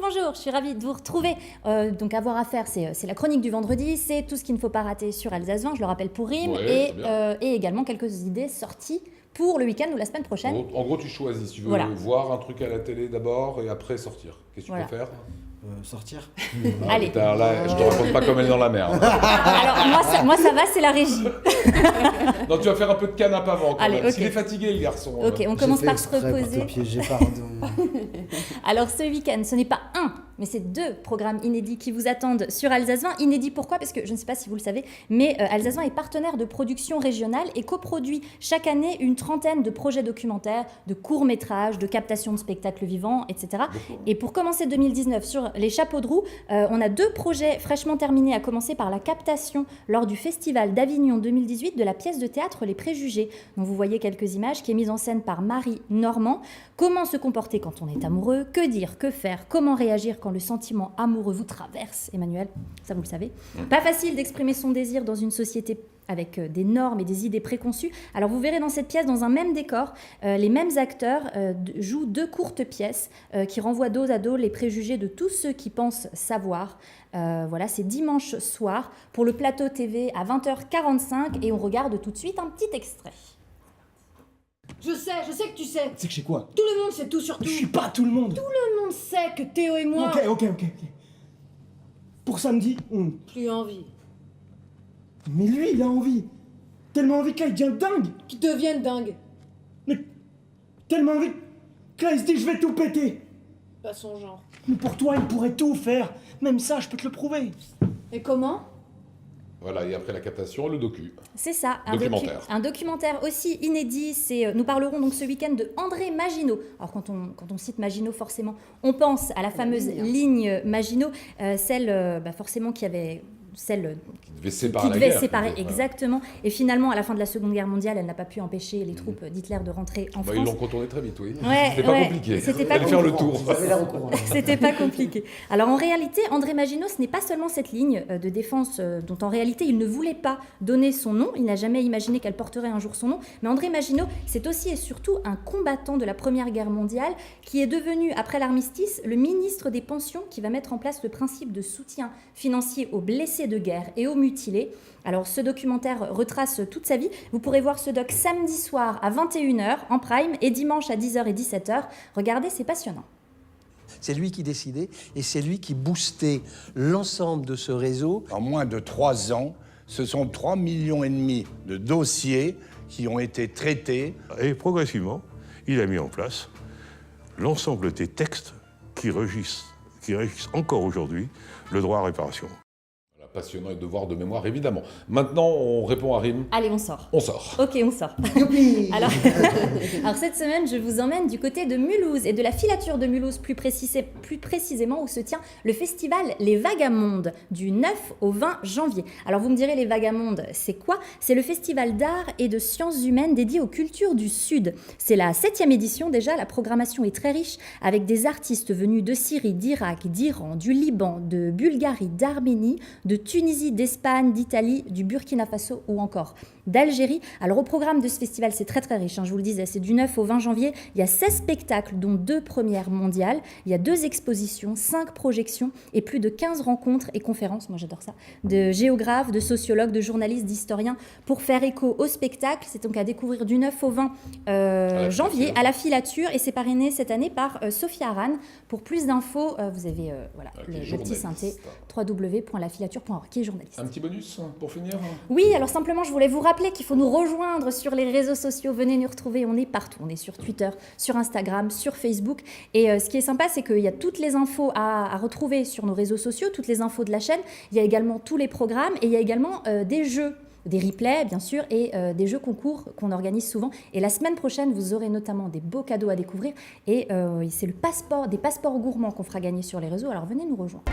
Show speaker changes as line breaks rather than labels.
bonjour, je suis ravie de vous retrouver. Donc avoir à faire, c'est la chronique du vendredi, c'est tout ce qu'il ne faut pas rater sur Alsace 20, je le rappelle pour Rime, et également quelques idées sorties pour le week-end ou la semaine prochaine.
En gros, tu choisis. Tu veux voir un truc à la télé d'abord et après sortir. Qu'est-ce que tu préfères ?
Sortir.
Allez.
Putain, là, je te raconte pas comme elle est dans la merde.
Alors, moi ça va, c'est la régie.
Non, tu vas faire un peu de canap avant. Quand même.
Okay.
Il est fatigué, le garçon.
Ok, on commence par se reposer. Alors, ce week-end, ce n'est pas un, mais c'est 2 programmes inédits qui vous attendent sur Alsace 20. Inédits pourquoi ? Parce que je ne sais pas si vous le savez, mais Alsace 20 est partenaire de production régionale et coproduit chaque année une trentaine de projets documentaires, de courts-métrages, de captation de spectacles vivants, etc. Et pour commencer 2019 sur les chapeaux de roue, on a 2 projets fraîchement terminés, à commencer par la captation lors du Festival d'Avignon 2018 de la pièce de théâtre Les Préjugés, dont vous voyez quelques images, qui est mise en scène par Marie Normand. Comment se comporter quand on est amoureux ? Que dire ? Que faire ? Comment réagir quand le sentiment amoureux vous traverse, Emmanuel ? Ça, vous le savez. Pas facile d'exprimer son désir dans une société avec des normes et des idées préconçues. Alors vous verrez dans cette pièce, dans un même décor, les mêmes acteurs jouent 2 courtes pièces qui renvoient dos à dos les préjugés de tous ceux qui pensent savoir. Voilà, c'est dimanche soir pour le plateau TV à 20h45 et on regarde tout de suite un petit extrait.
Je sais que tu sais.
C'est que je sais quoi ?
Tout le monde sait tout sur tout.
Je suis pas tout le monde.
Tout le monde sait que Théo et moi...
Ok. Pour samedi,
Plus envie.
Mais lui, il a envie. Tellement envie que là, il devient dingue.
Qu'il devienne dingue.
Mais tellement envie que là, il se dit, je vais tout péter.
Pas son genre.
Mais pour toi, il pourrait tout faire. Même ça, je peux te le prouver.
Et comment ?
Voilà, et après la captation, le docu.
C'est ça, un documentaire aussi inédit. Nous parlerons donc ce week-end de André Maginot. Alors quand on cite Maginot, forcément, on pense à la fameuse ligne Maginot, celle forcément qui avait... celle
qui
devait séparer, exactement. Et finalement, à la fin de la Seconde Guerre mondiale, elle n'a pas pu empêcher les troupes d'Hitler de rentrer en France.
Ils l'ont contourné très vite, oui.
C'était
pas compliqué.
C'était pas
faire le tour.
C'était pas compliqué. Alors en réalité, André Maginot, ce n'est pas seulement cette ligne de défense dont en réalité il ne voulait pas donner son nom. Il n'a jamais imaginé qu'elle porterait un jour son nom. Mais André Maginot, c'est aussi et surtout un combattant de la Première Guerre mondiale qui est devenu, après l'armistice, le ministre des Pensions qui va mettre en place le principe de soutien financier aux blessés de guerre et aux mutilés. Alors ce documentaire retrace toute sa vie. Vous pourrez voir ce doc samedi soir à 21h en prime et dimanche à 10h et 17h. Regardez, c'est passionnant.
C'est lui qui décidait et c'est lui qui boostait l'ensemble de ce réseau.
En moins de 3 ans, ce sont 3,5 millions de dossiers qui ont été traités.
Et progressivement, il a mis en place l'ensemble des textes qui régissent encore aujourd'hui le droit à réparation.
Passionnant et devoir de mémoire, évidemment. Maintenant, on répond à Rime.
Allez, on sort.
On sort.
Ok, on sort. Alors, cette semaine, je vous emmène du côté de Mulhouse et de la filature de Mulhouse, plus précisément, où se tient le festival Les Vagamondes, du 9 au 20 janvier. Alors, vous me direz, Les Vagamondes, c'est quoi ? C'est le festival d'art et de sciences humaines dédié aux cultures du Sud. C'est la 7e édition déjà, la programmation est très riche, avec des artistes venus de Syrie, d'Irak, d'Iran, du Liban, de Bulgarie, d'Arménie, de Tunisie, d'Espagne, d'Italie, du Burkina Faso ou encore d'Algérie. Alors au programme de ce festival, c'est très très riche, je vous le disais, c'est du 9 au 20 janvier. Il y a 16 spectacles, dont 2 premières mondiales. Il y a 2 expositions, 5 projections et plus de 15 rencontres et conférences, moi j'adore ça, de géographes, de sociologues, de journalistes, d'historiens pour faire écho au spectacle. C'est donc à découvrir du 9 au 20 janvier à la filature et c'est parrainé cette année par Sophia Aran. Pour plus d'infos, vous avez le petit synthé www.lafilature.org qui est journaliste.
Un petit bonus pour finir ?
Oui, alors simplement je voulais vous rappeler qu'il faut nous rejoindre sur les réseaux sociaux. Venez nous retrouver, on est partout. On est sur Twitter, sur Instagram, sur Facebook. Et ce qui est sympa, c'est qu'il y a toutes les infos à retrouver sur nos réseaux sociaux, toutes les infos de la chaîne. Il y a également tous les programmes et il y a également des jeux. Des replays, bien sûr, et des jeux concours qu'on organise souvent. Et la semaine prochaine, vous aurez notamment des beaux cadeaux à découvrir. Et c'est des passeports gourmands qu'on fera gagner sur les réseaux. Alors venez nous rejoindre.